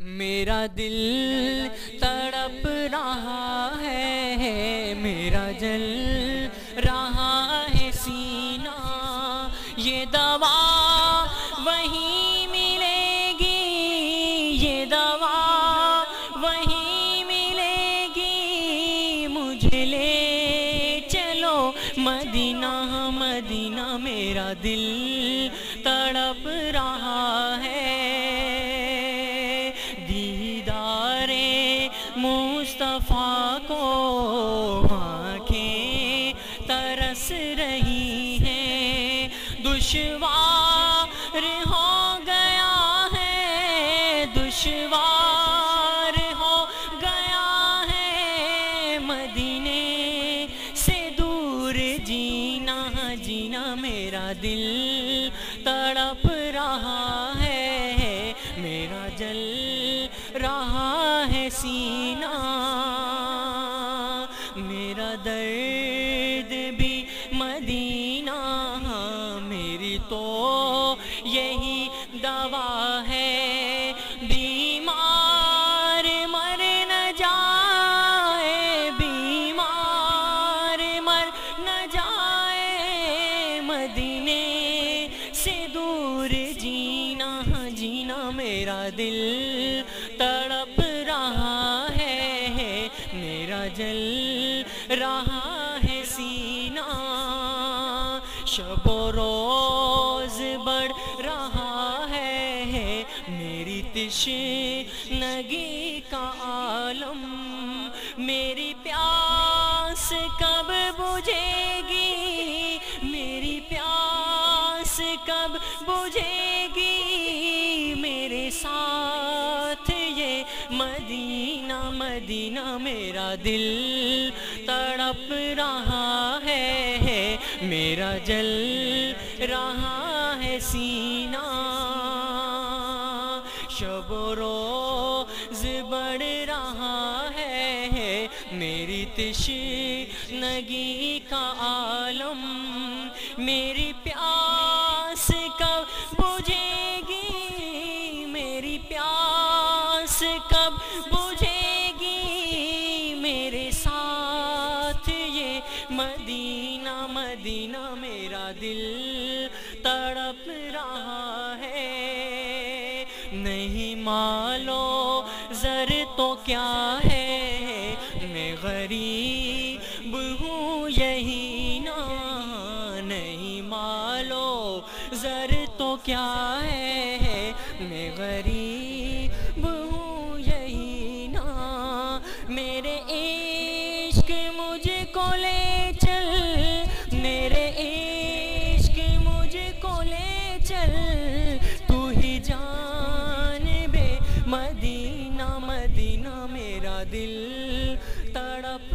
میرا دل تڑپ رہا ہے، میرا جل رہا ہے سینہ، یہ دوا وہیں ملے گی، یہ دوا وہیں ملے گی، مجھے لے چلو مدینہ مدینہ، میرا دل تڑپ رہا ہے، دیدار مصطفیٰ کو آنکھیں ترس رہی ہیں، دشوار ہو گیا ہے، دشوار ہو گیا ہے، مدینے سے دور جینا جینا، میرا دل تڑپ رہا ہے، میرا جل رہا ہے سینہ، میرا درد بھی مدینہ، میری تو یہی دوا ہے، بیمار مر نہ جائے، بیمار مر نہ جائے، مدینے سے دور جینا جینا، میرا دل تڑپ رہا ہے، میرا جل رہا ہے سینہ، شب و روز بڑھ رہا ہے، میری تشنگی کا عالم، میری پیاس کب بجھے گی، میری پیاس کب بجھے گی، میرے ساتھ یہ مدینہ مدینہ، میرا دل تڑپ رہا ہے، میرا جل رہا ہے سینہ، شب و روز بڑھ رہا ہے، میری تشنگی کا عالم، میری پیاس کب بجھے گی، میری پیاس کب بجھے گی، میرے ساتھ یہ مدینہ مدینہ، میرا دل تڑپ رہا ہے، نہیں مالو زر تو کیا ہے، میں غریب ہوں یہی نا، نہیں مالو زر تو کیا ہے، میں غریب ہوں یہی نا، میرے عشق مجھ کو لے چل، میرے عشق مجھ کو لے چل، تو ہی جانب مدینہ مدینہ، میرا دل تڑپ